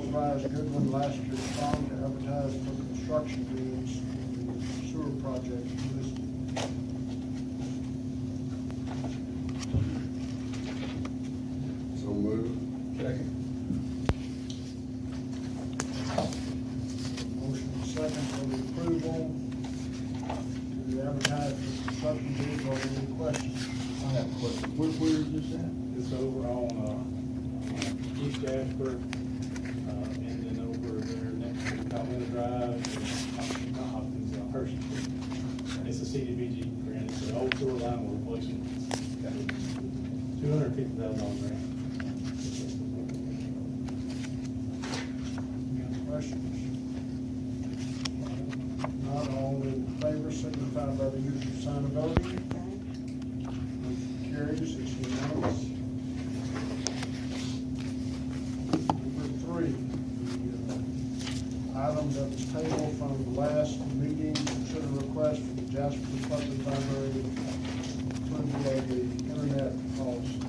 authorize Goodwin Laster's Fund to advertise for construction bids for the sewer project listed. So moved. Second. Motion and second for the approval to advertise for construction bids. Are there any questions? I have a question. Where is this at? It's over on, East Jasper, and then over there next to Colvin Drive, and not Hopkins, Hershey. It's a CDBG grant, it's an old sewer line we're replacing. $250,000 grant. Any questions? Not all in favor, signify by the usual sign of voting. Motion carries, it's unanimous. Number 3, the item that was tabled from the last meeting, consider request for the Jasper Public Library approval of the internet policy.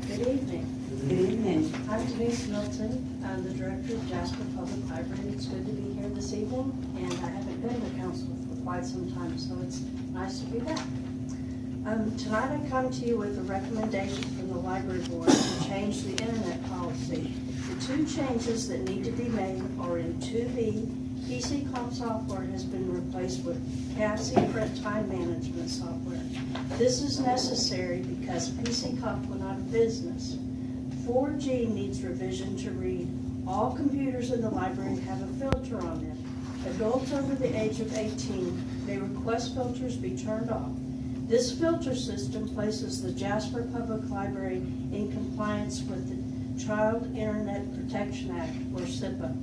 Good evening. Good evening. I'm Denise Milton. I'm the director of Jasper Public Library. It's good to be here this evening, and I haven't been to council for quite some time, so it's nice to be back. Tonight I come to you with a recommendation from the library board to change the internet policy. The 2 changes that need to be made are in 2B, PC Comp software has been replaced with Cassie print time management software. This is necessary because PC Comp went out of business. 4G needs revision to read, all computers in the library have a filter on them. Adults over the age of 18 may request filters be turned off. This filter system places the Jasper Public Library in compliance with the Child Internet Protection Act, or CIPA.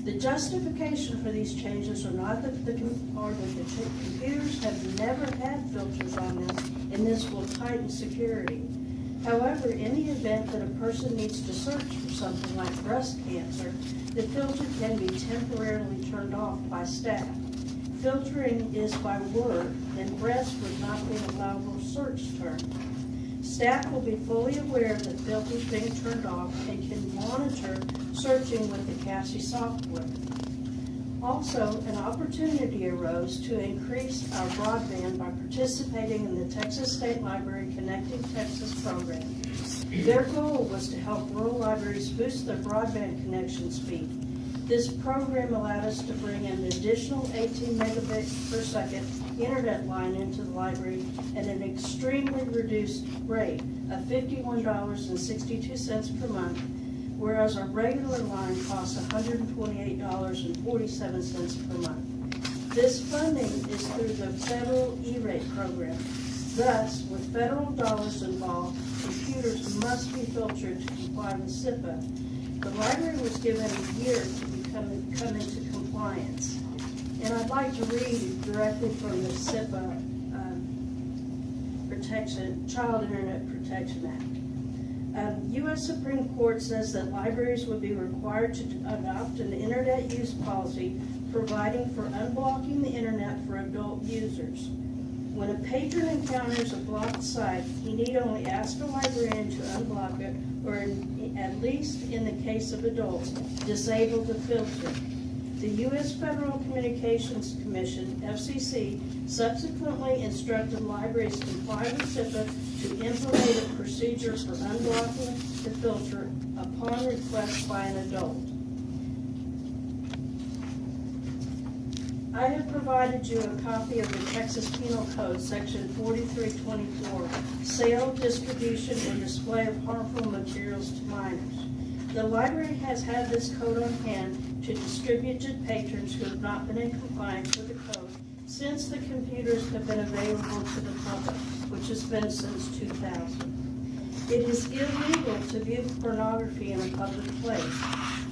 The justification for these changes are not that the computers have never had filters on them, and this will tighten security. However, in the event that a person needs to search for something like breast cancer, the filter can be temporarily turned off by staff. Filtering is by word, and breast would not be an allowable search term. Staff will be fully aware that filters being turned off and can monitor searching with the Cassie software. Also, an opportunity arose to increase our broadband by participating in the Texas State Library Connecting Texas program. Their goal was to help rural libraries boost their broadband connection speed. This program allowed us to bring an additional 18 megabits per second internet line into the library at an extremely reduced rate of $51.62 per month, whereas our regular line costs $128.47 per month. This funding is through the federal E-rate program. Thus, with federal dollars involved, computers must be filtered to comply with CIPA. The library was given a year to come into compliance. And I'd like to read directly from the CIPA Child Internet Protection Act. U.S. Supreme Court says that libraries would be required to adopt an internet use policy providing for unblocking the internet for adult users. When a patron encounters a blocked site, he need only ask a librarian to unblock it, or at least in the case of adults, disable the filter. The U.S. Federal Communications Commission, FCC, subsequently instructed libraries to comply with CIPA to implement a procedure for unblocking the filter upon request by an adult. I have provided you a copy of the Texas Penal Code, Section 4324, Sale, Distribution, and Display of Harmful Materials to Minors. The library has had this code on hand to distribute to patrons who have not been in compliance with the code since the computers have been available to the public, which has been since 2000. It is illegal to view pornography in a public place.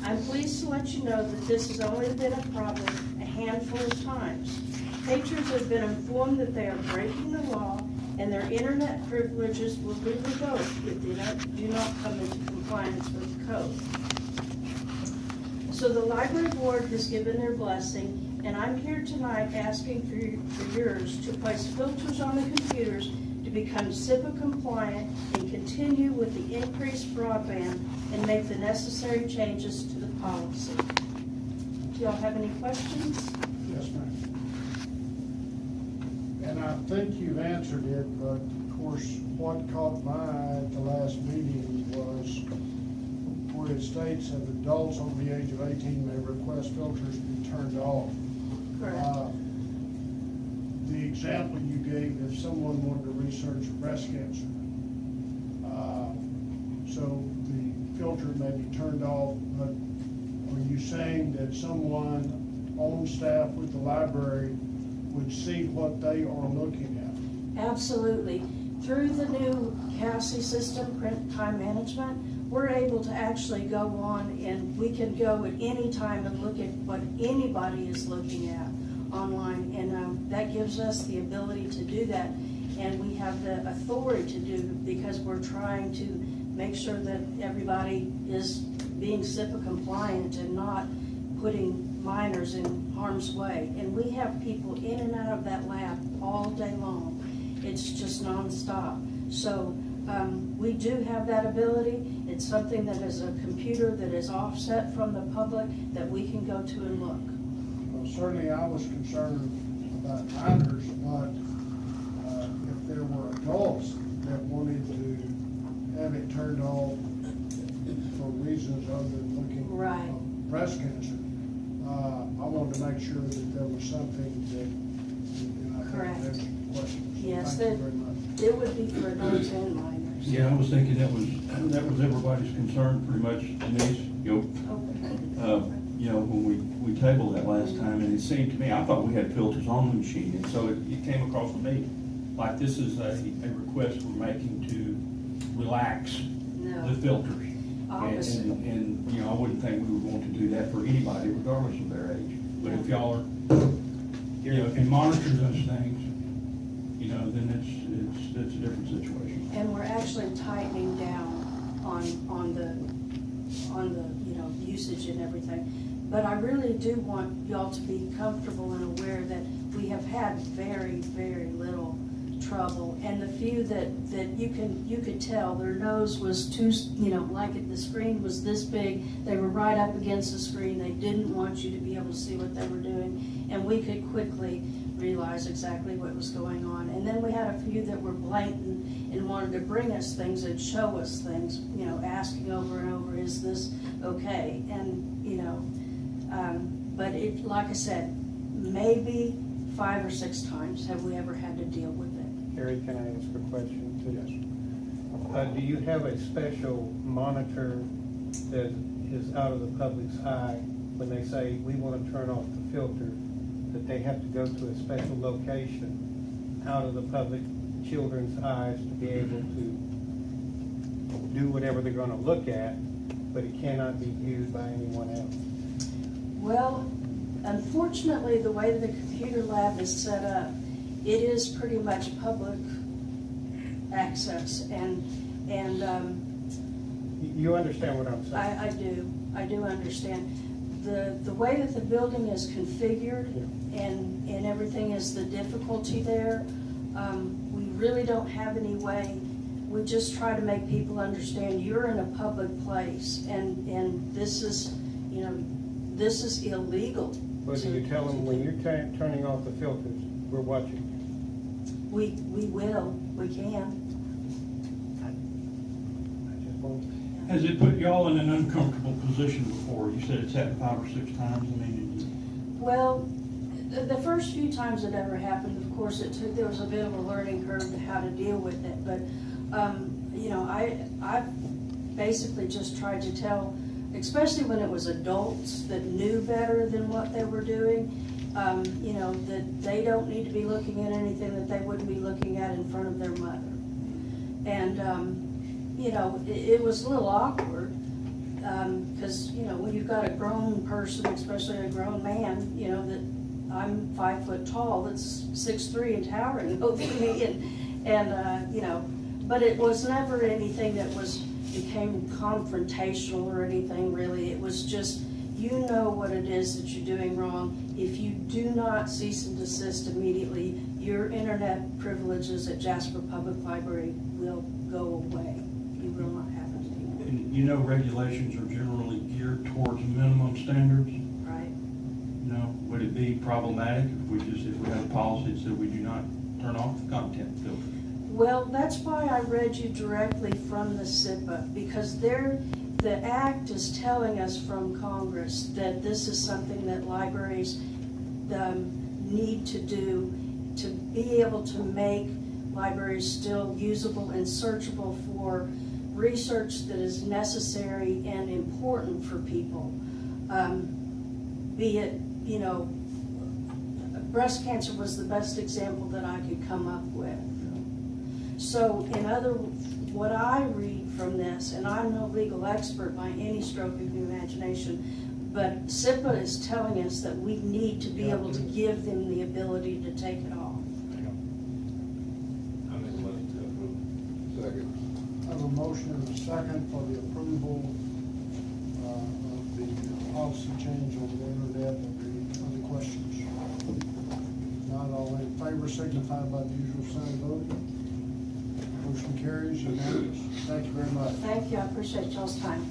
I'm pleased to let you know that this has only been a problem a handful of times. Patrons have been informed that they are breaking the law and their internet privileges will be revoked if they do not come into compliance with the code. So the library board has given their blessing, and I'm here tonight asking for yours to place filters on the computers to become SIPA compliant and continue with the increased broadband and make the necessary changes to the policy. Do y'all have any questions? Yes, ma'am. And I think you've answered it, but of course, what caught my eye at the last meeting was where it states that adults over the age of 18 may request filters be turned off. Correct. The example you gave, if someone wanted to research breast cancer, so the filter may be turned off, but are you saying that someone on staff with the library would see what they are looking at? Absolutely. Through the new Cassie system, print time management, we're able to actually go on and we can go at any time and look at what anybody is looking at online. And that gives us the ability to do that. And we have the authority to do, because we're trying to make sure that everybody is being SIPA compliant and not putting minors in harm's way. And we have people in and out of that lab all day long. It's just nonstop. So we do have that ability. It's something that is a computer that is offset from the public that we can go to and look. Well, certainly I was concerned about minors, but if there were adults that wanted to have it turned off for reasons other than looking Right. at breast cancer, I wanted to make sure that there was something that, and I think Correct. that's the question. So Yes, thank you very much. it would be for adults and minors. Yeah, I was thinking that was everybody's concern, pretty much, Denise. You know, when we tabled that last time, and it seemed to me, I thought we had filters on the machine, and so it came across to me like this is a request we're making to relax No. the filters. Opposite. And, you know, I wouldn't think we would want to do that for anybody, regardless of their age. But if y'all are, you know, can monitor those things, you know, then it's a different situation. And we're actually tightening down on the, you know, usage and everything. But I really do want y'all to be comfortable and aware that we have had very, very little trouble. And the few that you could tell their nose was too, you know, like the screen was this big, they were right up against the screen, they didn't want you to be able to see what they were doing, and we could quickly realize exactly what was going on. And then we had a few that were blatant and wanted to bring us things and show us things, you know, asking over and over, is this okay? And, you know, but it, like I said, maybe 5 or 6 times have we ever had to deal with it. Harry, can I ask a question too? Yes. Do you have a special monitor that is out of the public's eye when they say, we want to turn off the filter, that they have to go to a special location out of the public children's eyes to be able to do whatever they're going to look at, but it cannot be viewed by anyone else? Well, unfortunately, the way the computer lab is set up, it is pretty much public access, and You understand what I'm saying? I do understand. The way that the building is configured and everything is the difficulty there, we really don't have any way. We just try to make people understand you're in a public place, and this is, you know, this is illegal. But do you tell them when you're turning off the filters, we're watching? We will, we can. I just won't. Has it put y'all in an uncomfortable position before? You said it's happened 5 or 6 times. I mean, Well, the first few times it ever happened, of course, there was a bit of a learning curve to how to deal with it. But, you know, I basically just tried to tell, especially when it was adults that knew better than what they were doing, you know, that they don't need to be looking at anything that they wouldn't be looking at in front of their mother. And, you know, it was a little awkward, because, you know, when you've got a grown person, especially a grown man, you know, that I'm 5 foot tall, that's 6'3" and towering over me, and you know, but it was never anything that became confrontational or anything really. It was just, you know what it is that you're doing wrong. If you do not cease and desist immediately, your internet privileges at Jasper Public Library will go away. You will not have it anymore, And you know, regulations are generally geared towards minimum standards. right? You know, would it be problematic if we had a policy that said we do not turn off the content filter? Well, that's why I read you directly from the SIPA, because the act is telling us from Congress that this is something that libraries need to do to be able to make libraries still usable and searchable for research that is necessary and important for people. Be it, you know, breast cancer was the best example that I could come up with. So what I read from this, and I'm no legal expert by any stroke of the imagination, but SIPA is telling us that we need to be able to give them the ability to take it off. I make a motion to approve. Second. I have a motion and a second for the approval of the policy change on the internet. Any other questions? Not all in favor signify by the usual sign of voting. Motion carries unanimous. Thank you very much. Thank you, I appreciate y'all's time.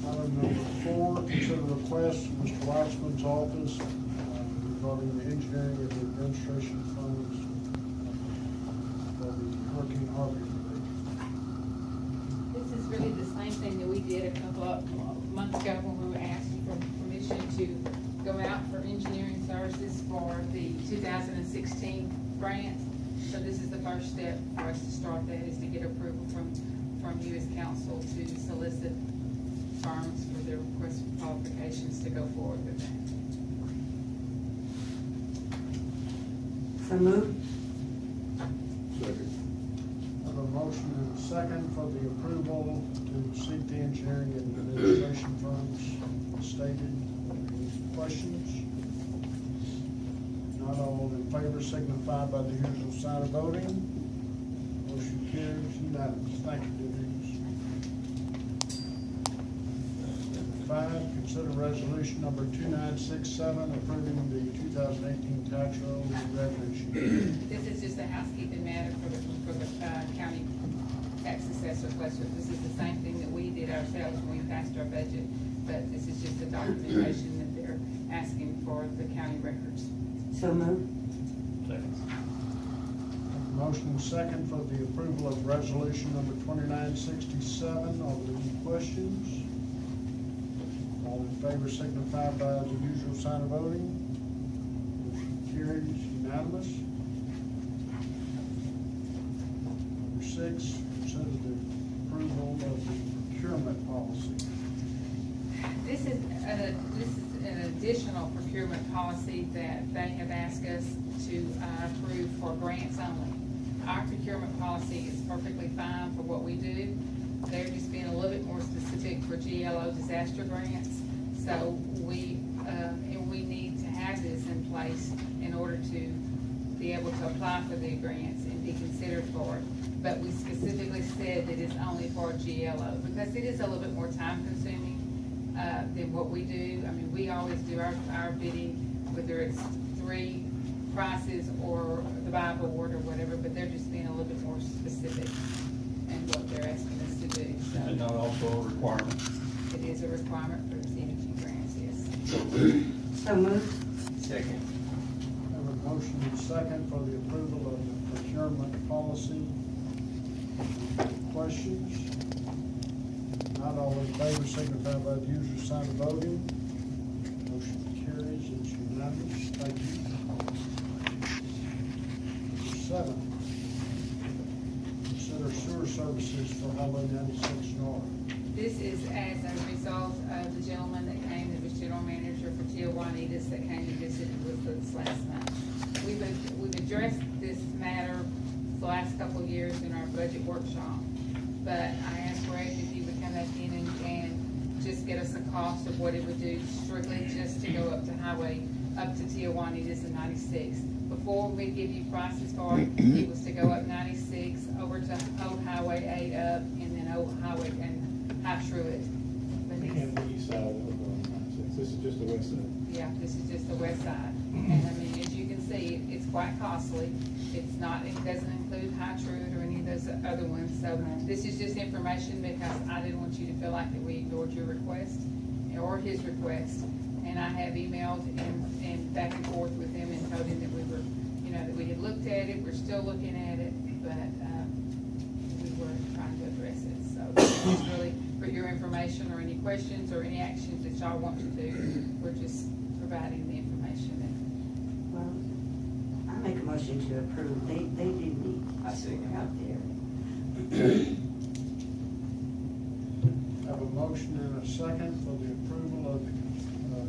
Item number 4, consider request from Mr. Weitzman's office regarding the engineering and the administration funds for the Hurricane Harvey relief. This is really the same thing that we did a couple of months ago when we were asked for permission to go out for engineering services for the 2016 grant. So this is the first step for us to start that, is to get approval from you as council to solicit firms for their request for qualifications to go forward with that. So moved. Second. I have a motion and a second for the approval to seek the engineering and administration funds stated. Any questions? Not all in favor signify by the usual sign of voting. Motion carries unanimous. Thank you, Denise. 5, consider resolution number 2967 approving the 2018 tax roll revenue sheet. This is just a housekeeping matter for the county tax assessor question. This is the same thing that we did ourselves when we passed our budget, but this is just the documentation that they're asking for the county records. So moved. Motion and second for the approval of resolution number 2967. Are there any questions? All in favor signify by the usual sign of voting. Motion carries unanimous. Number 6, consider the approval of the procurement policy. This is an additional procurement policy that they have asked us to approve for grants only. Our procurement policy is perfectly fine for what we do. They're just being a little bit more specific for GLO disaster grants. So we need to have this in place in order to be able to apply for the grants and be considered for it. But we specifically said that it's only for GLO because it is a little bit more time consuming than what we do. I mean, we always do our bidding, whether it's 3 prices or the buy board or whatever, but they're just being a little bit more specific in what they're asking us to do. And not So also a requirement. it is a requirement for the CDG grants, yes. So moved. Second. Have a motion and second for the approval of the procurement policy. Questions? Not all in favor signify by the usual sign of voting. Motion carries, it's unanimous. Thank you. Number 7, consider sewer services for Highway 96 North. This is as a result of the gentleman that came, that was general manager for Tijuanitas, that came and visited with us last month. We've addressed this matter the last couple of years in our budget workshop, but I asked Greg if he would come back in and just get us a cost of what it would do strictly just to go up to Tijuanitas and 96. Before we give you prices for it, it was to go up 96 over to Old Highway 8 up, and then Old Highway and High Truett. But And the east side of 96. This is just the west side. Yeah, this is just the west side. And I mean, as you can see, it's quite costly. It's not, it doesn't include High Truth or any of those other ones. So this is just information because I didn't want you to feel like that we ignored your request or his request. And I have emailed and back and forth with him and told him that we were, you know, that we had looked at it, we're still looking at it, but, we were trying to address it. So this is really for your information or any questions or any actions that y'all want to do. We're just providing the information. Well, I make a motion to approve. They do need I second. out there. Have a motion and a second for the approval of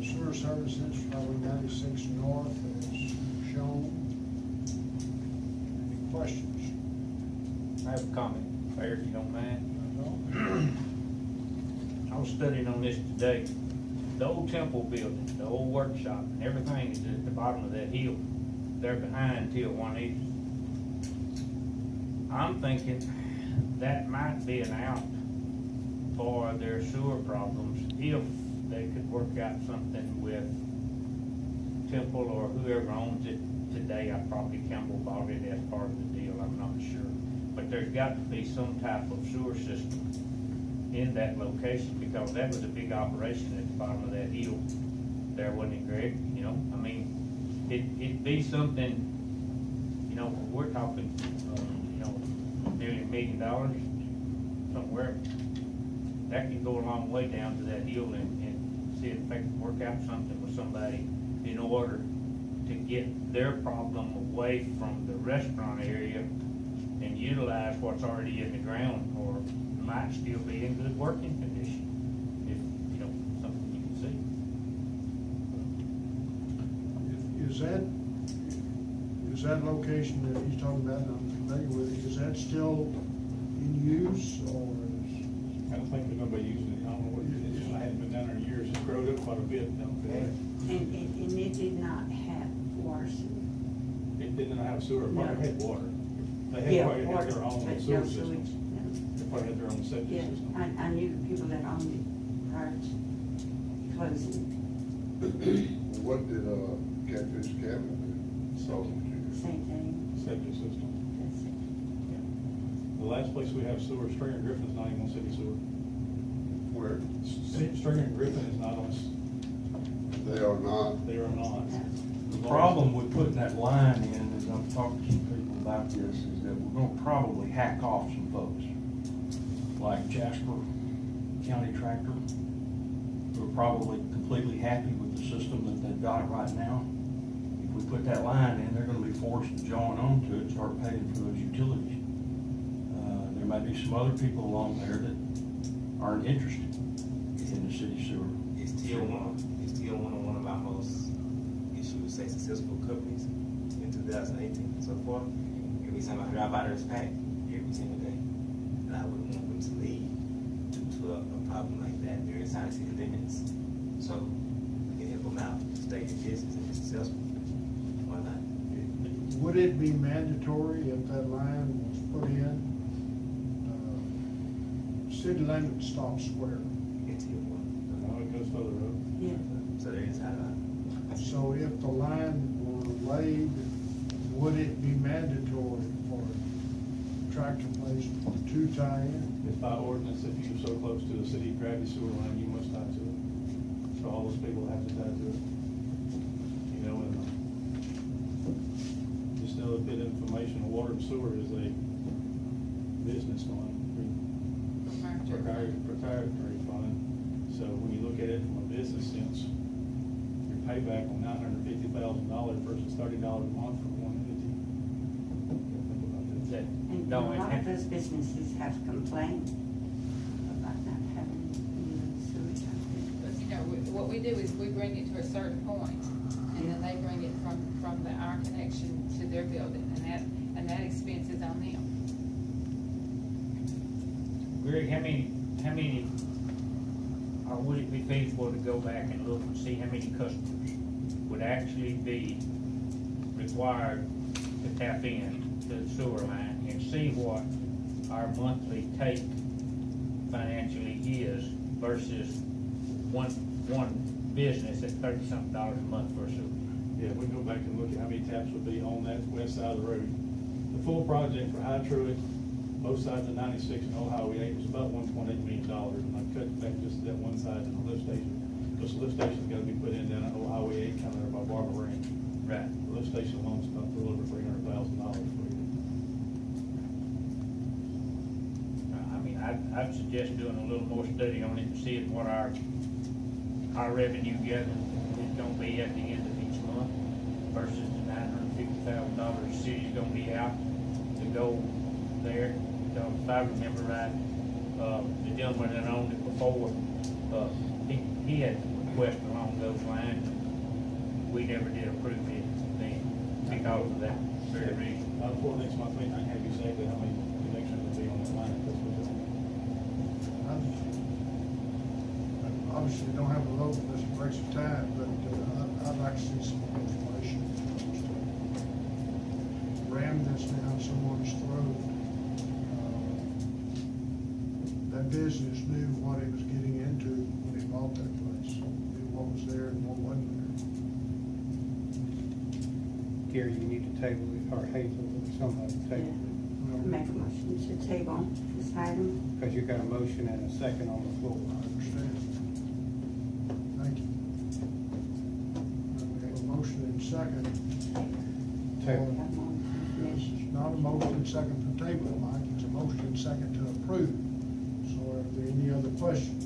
the sewer services for Highway 96 North as shown. Any questions? I have a comment, Mayor, if you don't mind. No? I was studying on this today. The old temple building, the old workshop, and everything is at the bottom of that hill. They're behind till Juanita's. I'm thinking that might be an out for their sewer problems if they could work out something with Temple or whoever owns it today. Probably Campbell bought it as part of the deal, I'm not sure. But there's got to be some type of sewer system in that location because that was a big operation at the bottom of that hill there, wasn't it, Greg? You know, I mean, it'd be something, you know, we're talking, you know, nearly $1 million somewhere. That can go a long way down to that hill and see if they can work out something with somebody in order to get their problem away from the restaurant area and utilize what's already in the ground, or might still be in good working condition, if, you know, something you can see. Is that location that he's talking about, and I'm familiar with it, is that still in use, or is? I don't think they're gonna be using it. I don't know what it is. I hadn't been down there in years. It's growed up quite a bit, don't it? And it did not have water. It didn't have sewer, it probably No. had water. They had Yeah, probably had water, their own but sewer no system. sewage, no. They probably had their own septic Yeah, system. I knew the people that owned it prior to closing. What did, Catfish Cabinet do? Salt and Same thing. Septic system. That's it. The last place we have sewer, Stringer and Griffin is not even on city sewer. Where? Stringer and Griffin is not on, They are not. they are not. The problem with putting that line in, as I've talked to some people about this, is that we're gonna probably hack off some folks. Like Jasper County Tractor, who are probably completely happy with the system that they've got right now. If we put that line in, they're gonna be forced to join onto it and start paying for those utilities. There may be some other people along there that aren't interested in the city sewer. It's still one of our most, I should say, successful companies in 2018 so far. Every time I drive out of this pack, every single day, and I wouldn't want them to leave due to a problem like that. They're inside city limits, so we can help them out, stay in business and be successful. Why not? Would it be mandatory if that line was put in? City limit stops where? Into your one. No, it goes further up. Yeah. So they're inside our. So if the line were laid, would it be mandatory for tractor place to tie in? It's by ordinance, if you're so close to the city gravity sewer line, you must tie to it. So all those people have to tie to it. You know, and just another bit of information, water and sewer is a business line, proprietary fund. So when you look at it from a business sense, your payback on $950,000 versus $30 a month for $150. That- And a No, lot and- of those businesses have complained about not having, sewage out there. But, you know, what we do is we bring it to a certain point, and then they bring it from our connection to their building, and that expense is on them. Greg, how many, or would it be feasible to go back and look and see how many customers would actually be required to tap in to the sewer line and see what our monthly take financially is versus one business at $30-something a month for a sewer. Yeah, we go back and look at how many taps would be on that west side of the road. The full project for High Truett, both sides of 96 and Old Highway 8 was about $1.8 million. And I cut back just that one side in the lift station, because the lift station's gotta be put in down at Old Highway 8, kind of by Barber Ranch. Right. The lift station alone's about a little over $300,000 for you. I mean, I'd suggest doing a little more study on it and seeing what our revenue gathering is gonna be at the end of each month versus the $950,000 the city's gonna be out to go there. Because if I remember right, the gentleman that owned it before, he had a request along those lines. We never did approve it then because of that very reason. Before next month, I can have you say that how many connections would be on the line, if that's what you're. Obviously, we don't have a vote, this breaks of time, but I'd like to see some more information. Ram this down someone's throat. That business knew what it was getting into when he bought that place, knew what was there and what wasn't there. Gary, you need to table it, or Hazel, or somebody table it, Make a motion to table this item. because you got a motion and a second on the floor. I understand. Thank you. We have a motion and second. Table. Got more information. It's not a motion and second to table, Mike, it's a motion and second to approve. So are there any other questions?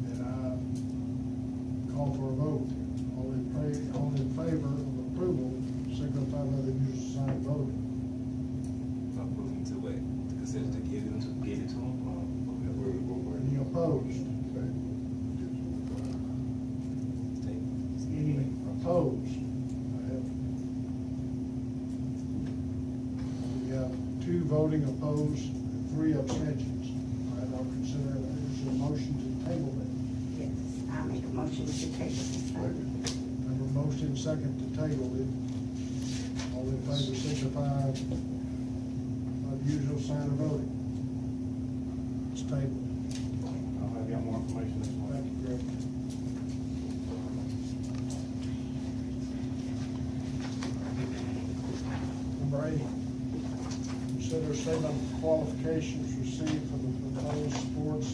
Then I call for a vote. All in favor of approval, signify by the usual sign of voting. Approving to what? To consider to give it to them? Any opposed? Any opposed? We have 2 voting opposed, and 3 abstentions. All right, I'll consider that as a motion to table that. Yes, I make a motion to table this item. I have a motion second to table it. All in favor signify by the usual sign of voting. It's tabled. I'll have y'all more information next month. Thank you, Greg. Number 8, consider statement of qualifications received for the proposed sports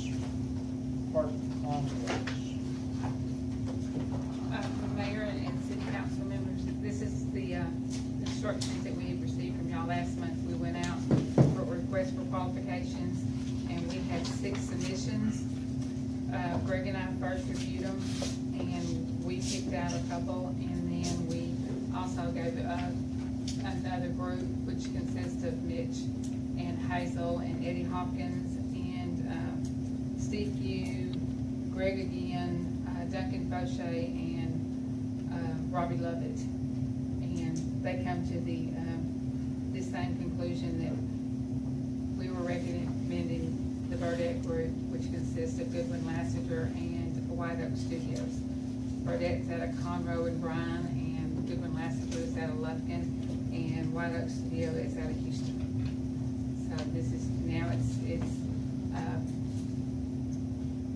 park complex. Mayor and city council members, this is the instructions that we had received from y'all last month. We went out for requests for qualifications, and we had 6 submissions. Greg and I first reviewed them, and we picked out a couple, and then we also gave another group, which consists of Mitch and Hazel and Eddie Hopkins and Steve Pugh, Greg again, Duncan Fauché, and Robbie Lovett. And they come to the same conclusion that we were recommending the Burdette Group, which consists of Goodwin Lassiter and White Oak Studios. Burdette's out of Conroe and Bryan, and Goodwin Lassiter is out of Lufkin, and White Oak Studio is out of Houston. So this is, now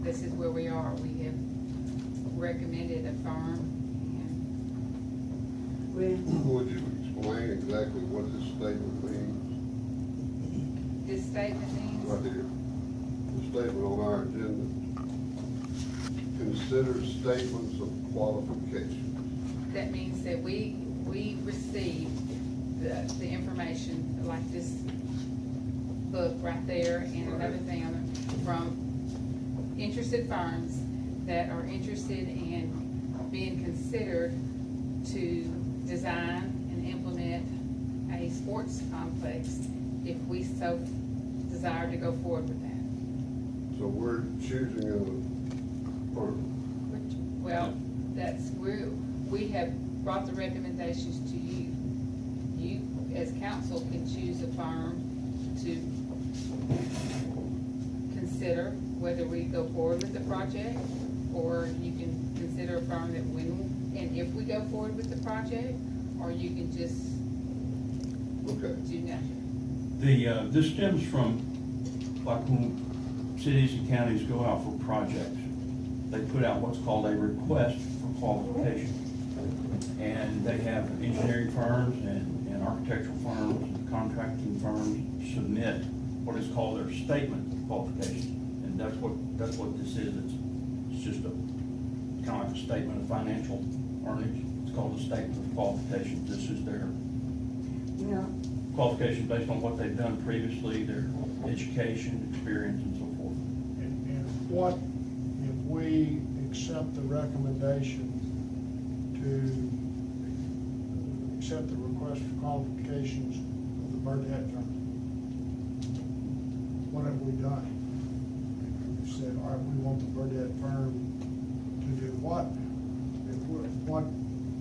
this is where we are. We have recommended a firm, and Would you explain exactly what this statement means? this statement means. Right here, the statement on our agenda. Consider statements of qualification. That means that we received the information, like this book right there, and another thing on it, from interested firms that are interested in being considered to design and implement a sports complex if we so desire to go forward with that. So we're choosing a firm. Well, we have brought the recommendations to you. You, as council, can choose a firm to consider whether we go forward with the project, or you can consider a firm that when and if we go forward with the project, or you can just Okay. do nothing. This stems from, like, when cities and counties go out for projects, they put out what's called a request for qualification. And they have engineering firms and architectural firms and contracting firms submit what is called their statement of qualifications. And that's what this is. It's just a, kind of like a statement of financial earnings. It's called a statement of qualifications. This is their qualifications based on what they've done previously, their education, experience, and so forth. And what, if we accept the recommendation to accept the request for qualifications of the Burdette firm, what have we done? We've said, all right, we want the Burdette firm to do what?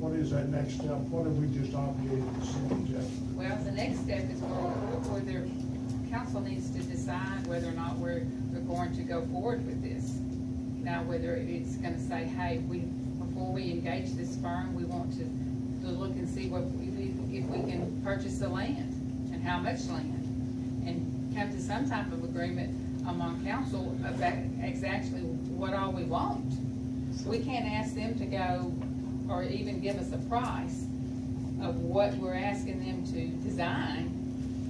What is that next step? What have we just obligated the city of Jasper? Well, the next step is where their council needs to decide whether or not we're going to go forward with this. Now, whether it's gonna say, hey, before we engage this firm, we want to look and see if we can purchase the land and how much land, and come to some type of agreement among council about exactly what all we want. We can't ask them to go or even give us a price of what we're asking them to design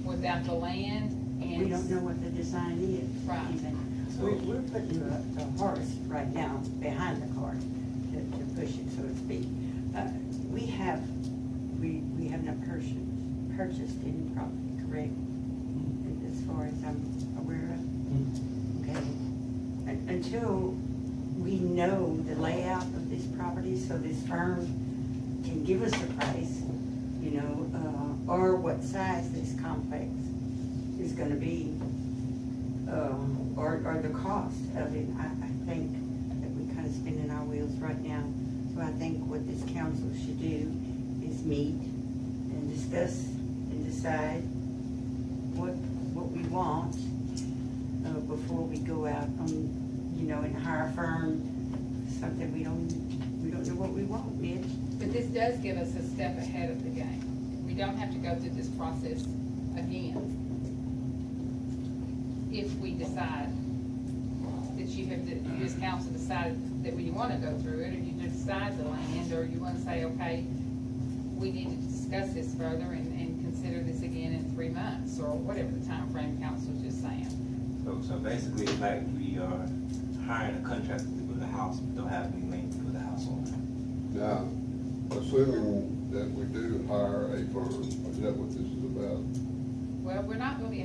without the land and. We don't know what the design is. Right. Even. We're putting the horse right now behind the cart to push it, so to speak. We have not purchased any property, correct? As far as I'm aware of. Okay. Until we know the layout of this property, so this firm can give us a price, or what size this complex is gonna be, or the cost of it. I think that we're kind of spinning our wheels right now. So I think what this council should do is meet and discuss and decide what we want before we go out on, and hire a firm, something we don't know what we want, Mitch. But this does give us a step ahead of the game. We don't have to go through this process again. If we decide that you as council decided that you want to go through it, or you decide the land, or you want to say, okay, we need to discuss this further and consider this again in 3 months, or whatever the time frame council's just saying. So basically, it's like we are hiring a contractor to build a house, but don't have any land to build a house on. Now, assuming that we do hire a firm, is that what this is about? Well, we're not going to be,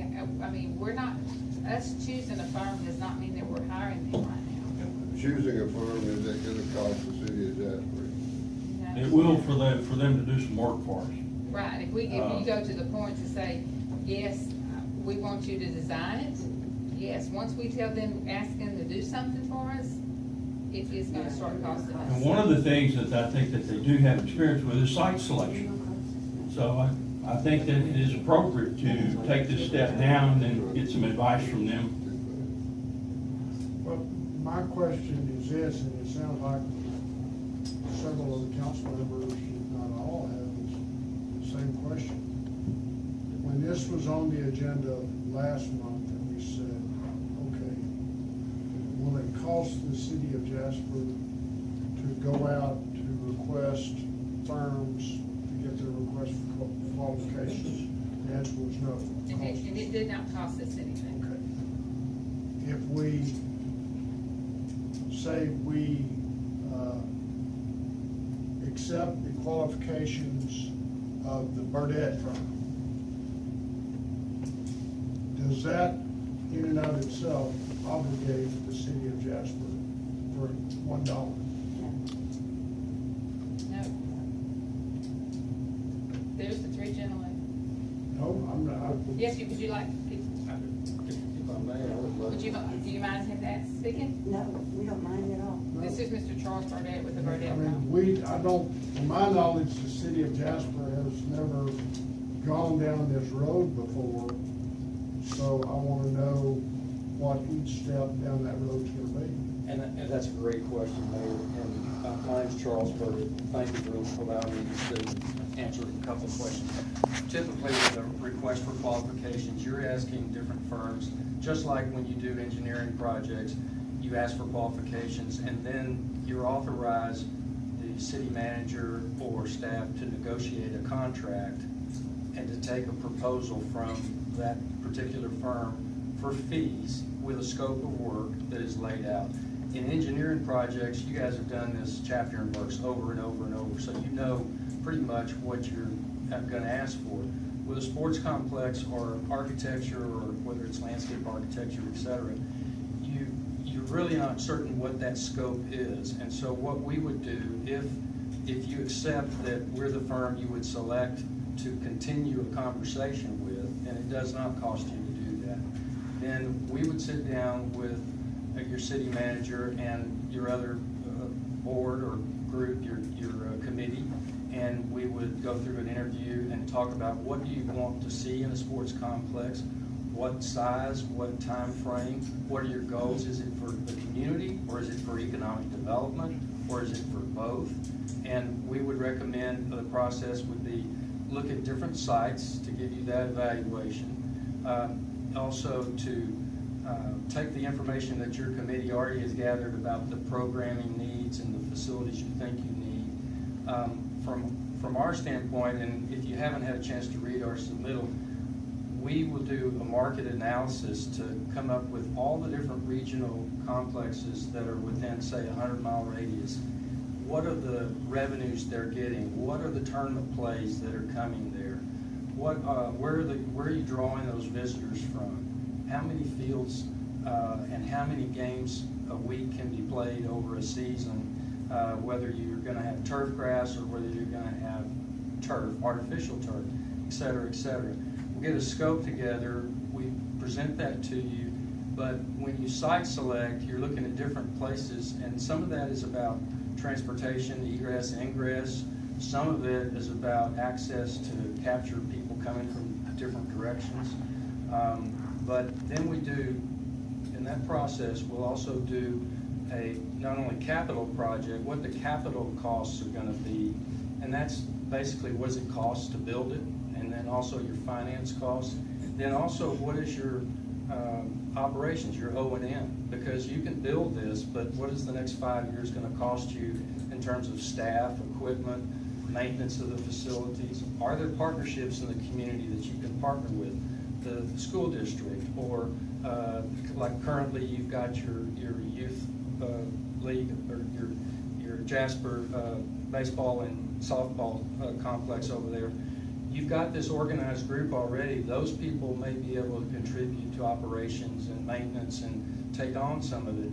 us choosing a firm does not mean that we're hiring them right now. Choosing a firm, is that gonna cost the city of Jasper? No. It will for them to do some work for us. Right, if you go to the point to say, yes, we want you to design it, yes, once we tell them, ask them to do something for us, it is gonna start costing us. And one of the things that I think that they do have experience with is site selection. So I think that it is appropriate to take this step now and then get some advice from them. Well, my question is this, and it sounds like several of the council members, if not all, have the same question. When this was on the agenda last month, and we said, okay, will it cost the city of Jasper to go out to request firms to get their request for qualifications? The answer was no. And it did not cost us anything. Okay. If we say we accept the qualifications of the Burdette firm, does that in and of itself obligate the city of Jasper for $1? No. There's the 3 gentlemen. No, I'm not. Yes, would you like, If I may, I would love do you mind him speaking? No, we don't mind at all. This is Mr. Charles Burdette with the I Burdette mean, firm. I don't, to my knowledge, the city of Jasper has never gone down this road before. So I want to know what each step down that road's going to be. And that's a great question, Mayor. And my name's Charles Burdette. Thank you for allowing me to answer a couple of questions. Typically, with a request for qualifications, you're asking different firms, just like when you do engineering projects, you ask for qualifications, and then you're authorized, the city manager or staff, to negotiate a contract and to take a proposal from that particular firm for fees with a scope of work that is laid out. In engineering projects, you guys have done this chapter and verse over and over and over, so you know pretty much what you're gonna ask for. With a sports complex or architecture, or whether it's landscape architecture, et cetera, you're really not certain what that scope is. And so what we would do, if you accept that we're the firm you would select to continue a conversation with, and it does not cost you to do that, then we would sit down with your city manager and your other board or group, your committee, and we would go through an interview and talk about what do you want to see in a sports complex, what size, what time frame, what are your goals? Is it for the community, or is it for economic development, or is it for both? And we would recommend the process would be look at different sites to give you that evaluation. Also to take the information that your committee already has gathered about the programming needs and the facilities you think you need. From our standpoint, and if you haven't had a chance to read our submittal, we will do a market analysis to come up with all the different regional complexes that are within, say, a 100-mile radius. What are the revenues they're getting? What are the tournament plays that are coming there? Where are you drawing those visitors from? How many fields and how many games a week can be played over a season? Whether you're going to have turf grass or whether you're going to have turf, artificial turf, et cetera, et cetera. We'll get a scope together, we present that to you, but when you site select, you're looking at different places, and some of that is about transportation, egress, ingress. Some of it is about access to capture people coming from different directions. But then we do, in that process, we'll also do a not only capital project, what the capital costs are going to be, and that's basically what does it cost to build it, and then also your finance costs. Then also what is your operations, your O&M, because you can build this, but what is the next 5 years going to cost you in terms of staff, equipment, maintenance of the facilities? Are there partnerships in the community that you can partner with? The school district, or like currently you've got your youth league, or your Jasper baseball and softball complex over there. You've got this organized group already. Those people may be able to contribute to operations and maintenance and take on some of it.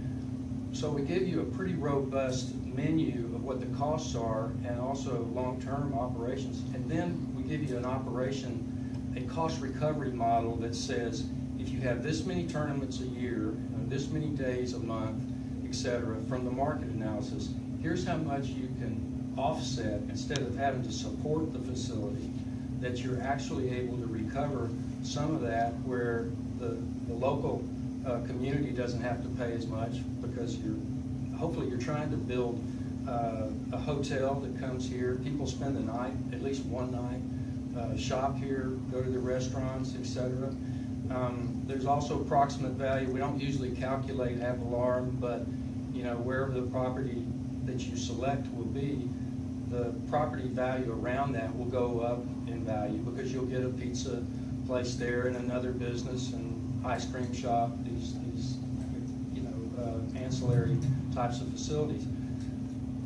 So we give you a pretty robust menu of what the costs are and also long-term operations. And then we give you a cost recovery model that says if you have this many tournaments a year, this many days a month, etc., from the market analysis, here's how much you can offset instead of having to support the facility, that you're actually able to recover some of that where the local community doesn't have to pay as much, because hopefully you're trying to build a hotel that comes here. People spend the night, at least one night, shop here, go to the restaurants, etc. There's also approximate value. We don't usually calculate ad valorem, but wherever the property that you select will be, the property value around that will go up in value, because you'll get a pizza place there and another business and ice cream shop, these ancillary types of facilities.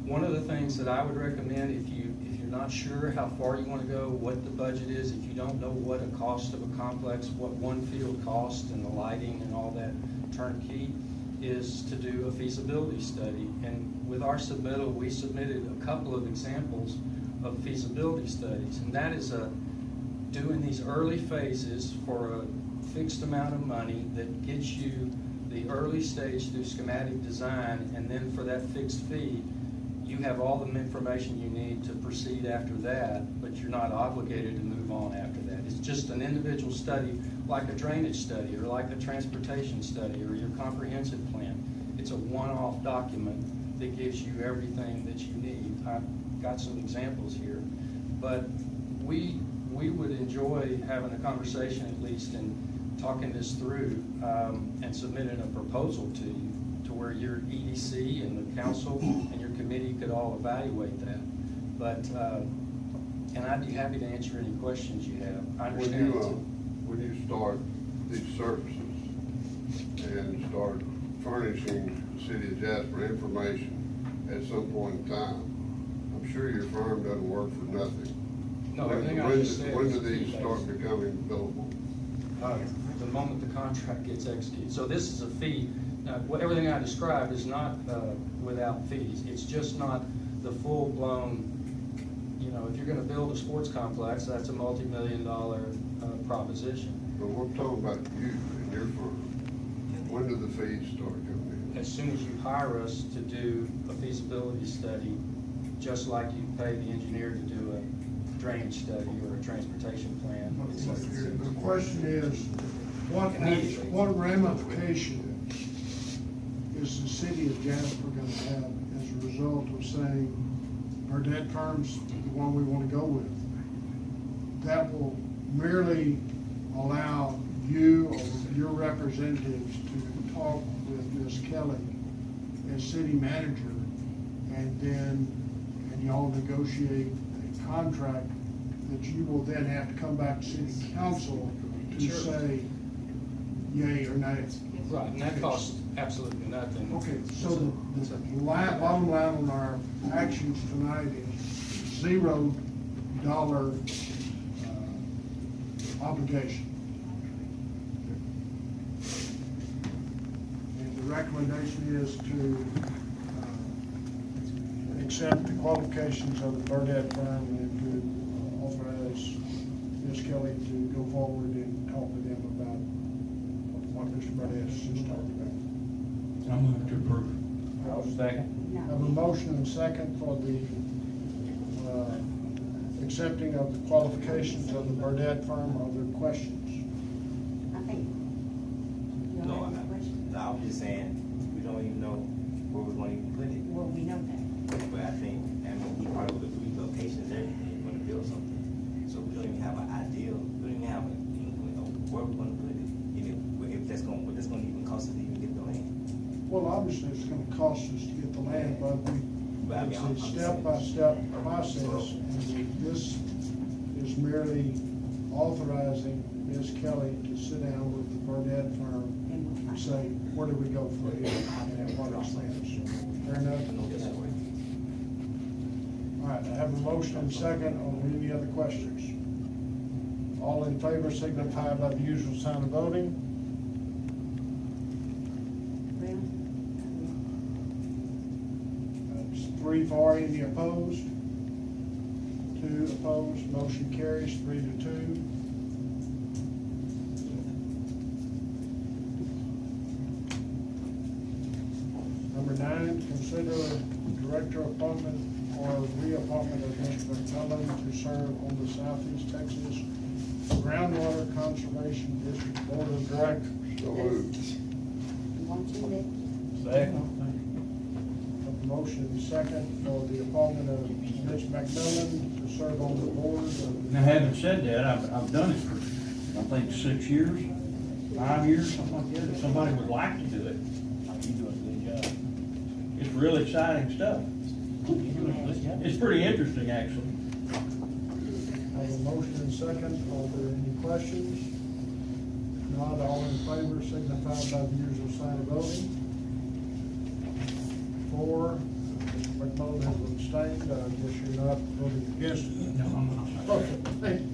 One of the things that I would recommend, if you're not sure how far you want to go, what the budget is, if you don't know what a cost of a complex, what one field costs and the lighting and all that turnkey, is to do a feasibility study. And with our submittal, we submitted a couple of examples of feasibility studies, and that is doing these early phases for a fixed amount of money that gets you the early stage through schematic design, and then for that fixed fee, you have all the information you need to proceed after that, but you're not obligated to move on after that. It's just an individual study, like a drainage study, or like a transportation study, or your comprehensive plan. It's a one-off document that gives you everything that you need. I've got some examples here, but we would enjoy having a conversation, at least, and talking this through and submitting a proposal to you, to where your EDC and the council and your committee could all evaluate that. But, and I'd be happy to answer any questions you have. I understand. When you start these services and start furnishing the city of Jasper information at some point in time, I'm sure your firm doesn't work for nothing. No, everything I just said. When is do these fee-based. start becoming billable? The moment the contract gets executed. So this is a fee. Everything I described is not without fees. It's just not the full-blown, you know, if you're gonna build a sports complex, that's a multi-million-dollar proposition. But we're talking about you and your firm. When do the fees start coming in? As soon as you hire us to do a feasibility study, just like you pay the engineer to do a drainage study or a transportation plan. The question is, what ramification is the city of Jasper gonna have as a result of saying, our debt firm's the one we wanna go with? That will merely allow you or your representatives to talk with Ms. Kelly as city manager, and y'all negotiate a contract that you will then have to come back to city council to Sure. say yay or nay. Right, and that costs absolutely nothing. Okay, so the bottom line on our actions tonight is $0 obligation. And the recommendation is to accept the qualifications of the Burdette firm and to authorize Ms. Kelly to go forward and talk to them about what Mr. Burdette just talked about. I move to approve. I'll second. I have a motion and second for the accepting of the qualifications of the Burdette firm. Are there questions? I think. You No, have a question? I was just saying, we don't even know where we're going to even put it. Well, we know that. But I think, I mean, we probably would agree locations, everything, we're gonna build something. So we don't even have an idea, we don't even have where we're gonna put it. If that's gonna, what that's gonna even cost us to even get the land. Well, obviously, it's gonna cost us to get the land, but But I mean, I'm it's a just step-by-step process. And this is merely authorizing Ms. Kelly to sit down with the Burdette firm And we'll and find say, where do we go from here? And what are plans? Fair enough? Yes, sir. All right, I have a motion and second. On any other questions? All in favor signify by the usual sign of voting. That's 3 for, any opposed? 2 opposed, motion carries 3-2. Number 9, consider director appointment or reappointment of Mr. McMillan to serve on the Southeast Texas Groundwater Conservation District Board of Directors. So moved. Want you, Nick? Second. Have a motion and second for the appointment of Ms. McMillan to serve on the board of. Now, having said that, I've done it for, I think, 6 years, 5 years, something like that. If somebody would like to do it, you do a good job. It's really exciting stuff. It's pretty interesting, actually. I have a motion and second. Are there any questions? If not, all in favor signify by the usual sign of voting. 4, Mr. McMillan has abstained. I guess you're not voting against it. No, I'm not. Okay, thank you.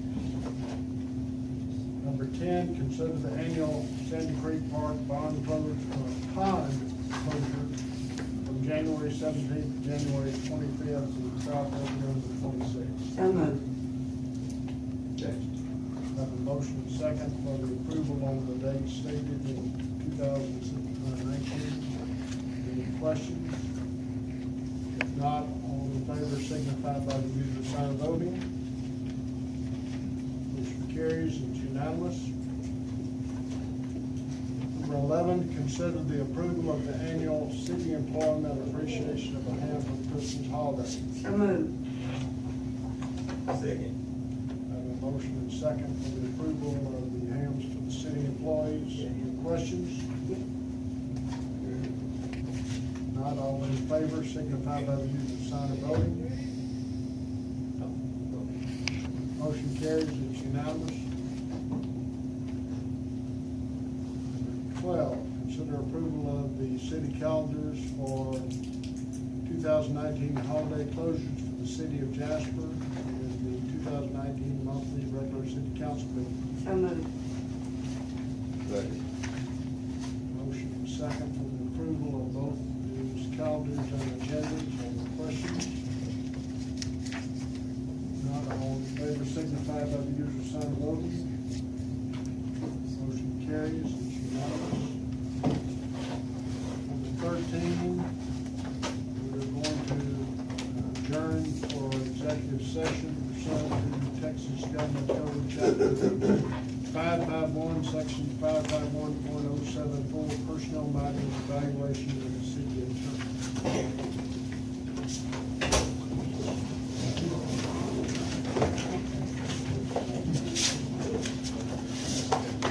Number 10, consider the annual Sandy Creek Park pond closure from January 17th to January 25th to South Avenue the 26th. So moved. Have a motion and second for the approval on the date stated in 2019. Any questions? If not, all in favor signify by the usual sign of voting. Motion carries, it's unanimous. Number 11, consider the approval of the annual city employment appreciation of a half of Christmas holiday. So moved. Second. Have a motion and second for the approval of the hams for the city employees. Any questions? Not all in favor, signify by the usual sign of voting. Motion carries, it's unanimous. 12, consider approval of the city calendars for 2019 holiday closures for the city of Jasper and the 2019 monthly regular city council meeting. So moved. Second. Motion and second for the approval of both these calendars and agendas. Any questions? Not all in favor, signify by the usual sign of voting. Motion carries, it's unanimous. Number 13, we're going to adjourn for executive session pursuant to Texas Government Code Chapter 551, Section 551.074, personnel matters, evaluation of the city attorney.